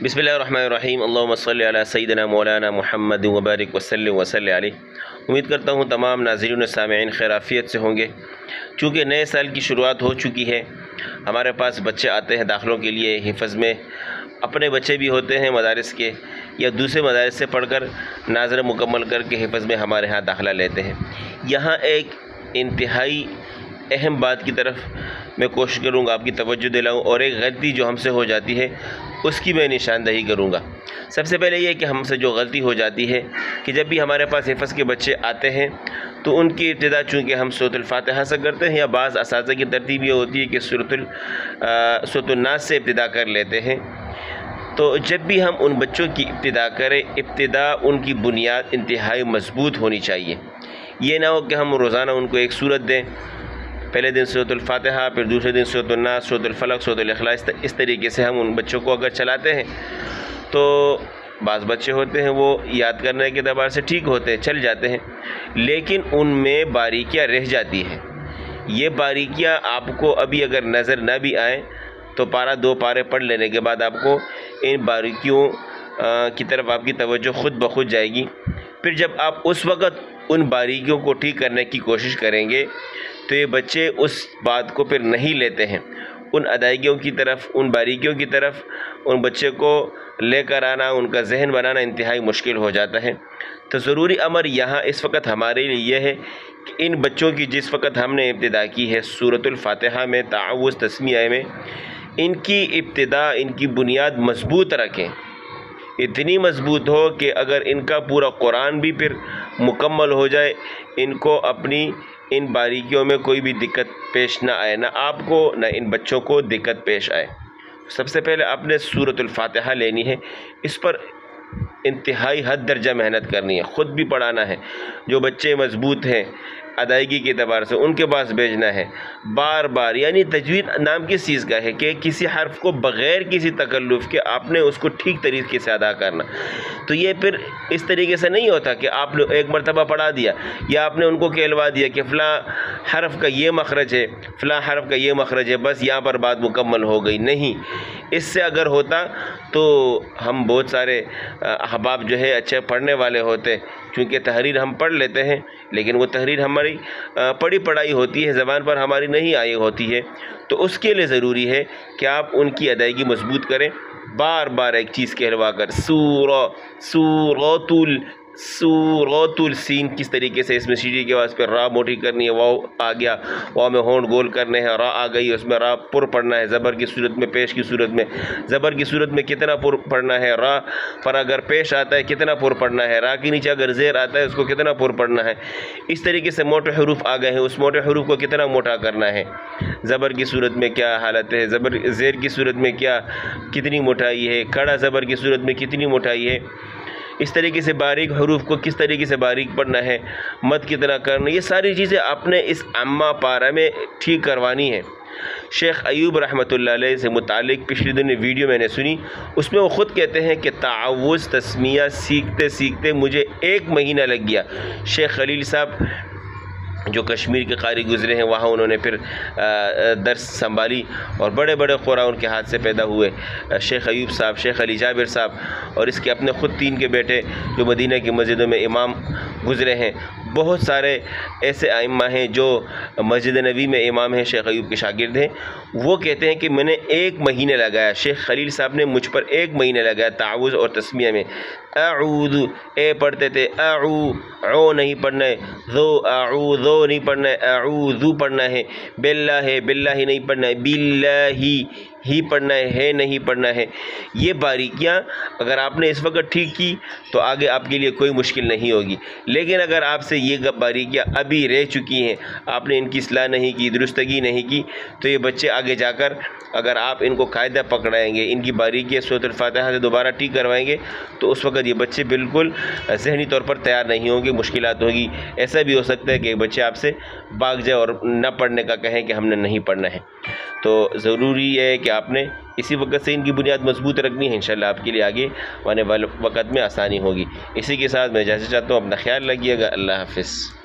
बिस्मिल्लाहिर्रहमानिर्रहीम अल्लाहुम्मा सल्लि अला सय्यिदिना मौलाना मुहम्मद व बारिक वसल्लिम वसल्लि अलैहि। उम्मीद करता हूँ तमाम नाज़रीन सामईन खैराफियत से होंगे। चूँकि नए साल की शुरुआत हो चुकी है, हमारे पास बच्चे आते हैं दाखिलों के लिए हिफ़्ज़ में। अपने बच्चे भी होते हैं मदारिस के या दूसरे मदारिस से पढ़कर नाज़र मुकम्मल करके हिफ़्ज़ में हमारे यहाँ दाखिला लेते हैं। यहाँ एक इंतहाई अहम बात की तरफ मैं कोशिश करूँगा आपकी तवज्जो दिलाऊँ, और एक गलती जो हमसे हो जाती है उसकी मैं निशानदही करूँगा। सबसे पहले ये कि हमसे जो गलती हो जाती है कि जब भी हमारे पास हिफ़्ज़ के बच्चे आते हैं तो उनकी इब्तिदा चूँकि हम सूरतुल फातिहा से करते हैं, या बाज़ असातिज़ा की तरतीब ये होती है कि सूरतुल नास से इब्तिदा कर लेते हैं। तो जब भी हम उन बच्चों की इब्तिदा करें, इब्तिदा उनकी बुनियाद इंतहाई मज़बूत होनी चाहिए। ये ना हो कि हम रोज़ाना उनको एक सूरत दें, पहले दिन सूरतुल फातिहा, फिर दूसरे दिन सूरतुल नास, सूरतुल फलक, सूरतुल इखलास। इस तरीके से हम उन बच्चों को अगर चलाते हैं तो बाज़ बच्चे होते हैं वो याद करने के एतबार से ठीक होते हैं, चल जाते हैं, लेकिन उनमें बारीकियाँ रह जाती हैं। ये बारीकियाँ आपको अभी अगर नज़र न भी आए तो पारा दो पारे पढ़ लेने के बाद आपको इन बारीकियों की तरफ आपकी तवज्जो खुद ब खुद जाएगी। फिर जब आप उस वक़्त उन बारीकियों को ठीक करने की कोशिश करेंगे तो ये बच्चे उस बात को फिर नहीं लेते हैं। उन अदायगियों की तरफ, उन बारीकियों की तरफ उन बच्चे को लेकर आना, उनका जहन बनाना इंतहाई मुश्किल हो जाता है। तो ज़रूरी अमर यहाँ इस वक्त हमारे लिए यह है कि इन बच्चों की जिस वक्त हमने इब्तिदा की है सूरतुल फातिहा में, ताउज़ तस्मिया में, इनकी इब्तिदा, इनकी बुनियाद मज़बूत रखें। इतनी मज़बूत हो कि अगर इनका पूरा कुरान भी फिर मुकम्मल हो जाए, इनको अपनी इन बारीकियों में कोई भी दिक्कत पेश ना आए, ना आपको ना इन बच्चों को दिक्कत पेश आए। सबसे पहले आपने सूरतुल फातिहा लेनी है, इस पर इंतहाई हद दर्जा मेहनत करनी है, ख़ुद भी पढ़ाना है। जो बच्चे मज़बूत हैं अदायगी के एतबार से उनके पास भेजना है बार बार। यानी तजवीद नाम किस चीज़ का है कि किसी हर्फ को बग़ैर किसी तकल्लुफ़ के आपने उसको ठीक तरीके से अदा करना। तो ये फिर इस तरीके से नहीं होता कि आपने एक मरतबा पढ़ा दिया या आपने उनको कहलवा दिया कि फ़लाँ हर्फ का ये मखरज है, फ़लाँ हर्फ का ये मखरज है, बस यहाँ पर बात मुकम्मल हो गई। नहीं, इससे अगर होता तो हम बहुत सारे अहबाब जो है अच्छे पढ़ने वाले होते। चूँकि तहरीर हम पढ़ लेते हैं लेकिन वो तहरीर हमारी पढ़ी पढ़ाई होती है, ज़बान पर हमारी नहीं आई होती है। तो उसके लिए ज़रूरी है कि आप उनकी अदायगी मज़बूत करें, बार बार एक चीज़ कहलवा कर। सूरतुल सीन किस तरीके से इसमें सीढ़ी के वास्ते रा मोटी करनी है, वाव आ गया, वाव में होंठ गोल करने हैं, रा आ गई, उसमें रा पुर पढ़ना है। ज़बर की सूरत में, पेश की सूरत में, ज़बर की सूरत में कितना पुर पढ़ना है, रा पर अगर पेश आता है कितना पुर पढ़ना है, रा के नीचे अगर ज़ेर आता है उसको कितना पुर पढ़ना है। इस तरीके से मोटे हरूफ आ गए हैं, उस मोटे हरूफ को कितना मोटा करना है। ज़बर की सूरत में क्या हालत है, ज़ेर की सूरत में क्या कितनी मोटाई है, खड़ा ज़बर की सूरत में कितनी मोटाई है। इस तरीके से बारीक हरूफ को किस तरीके से बारीक पढ़ना है, मत कितना करना, ये सारी चीज़ें आपने इस अम्मा पारा में ठीक करवानी है। शेख अयूब रहमतुल्लाह अलैह से मुतालिक पिछले दिन वीडियो मैंने सुनी, उसमें वो ख़ुद कहते हैं कि ताउज़ तस्मिया सीखते सीखते मुझे 1 महीना लग गया। शेख खलील साहब जो कश्मीर के कारी गुज़रे हैं, वहाँ उन्होंने फिर दर्स संभाली और बड़े बड़े क़ुरा उनके हाथ से पैदा हुए। शेख अयूब साहब, शेख अली जाबिर साहब और इसके अपने ख़ुद 3 के बेटे जो मदीना की मस्जिदों में इमाम गुज़रे हैं। बहुत सारे ऐसे आइम्मा हैं जो मस्जिद नबी में इमाम हैं, शेख अयूब के शागिर्द हैं। वो कहते हैं कि मैंने 1 महीने लगाया, शेख खलील साहब ने मुझ पर 1 महीने लगाया ताउज़ और तस्मिया में। अऊज़ु ए पढ़ते थे, ओ नहीं पढ़ना है, ज़ो नहीं पढ़ना है, अऊज़ु पढ़ना है, बिल्लाहि नहीं पढ़ना है, बिल्लाही ही पढ़ना है नहीं पढ़ना है। ये बारीकियाँ अगर आपने इस वक्त ठीक की तो आगे आपके लिए कोई मुश्किल नहीं होगी। लेकिन अगर आपसे ये बारीकियाँ अभी रह चुकी हैं, आपने इनकी इस्लाह नहीं की, दुरुस्तगी नहीं की, तो ये बच्चे आगे जाकर अगर आप इनको कायदा पकड़ाएंगे, इनकी बारीकियाँ सूरतुल फातिहा से दोबारा ठीक करवाएंगे, तो उस वक्त ये बच्चे बिल्कुल ज़हनी तौर पर तैयार नहीं होंगे, मुश्किलात होगी। ऐसा भी हो सकता है कि बच्चे आपसे भाग जाए और न पढ़ने का कहें कि हमने नहीं पढ़ना है। तो ज़रूरी है कि आपने इसी वक्त से इनकी बुनियाद मजबूत रखनी है। इंशाल्लाह आपके लिए आगे आने वाले वक्त में आसानी होगी। इसी के साथ मैं इजाज़त चाहता हूँ, अपना ख्याल रखिएगा। अल्लाह हाफ़िज़।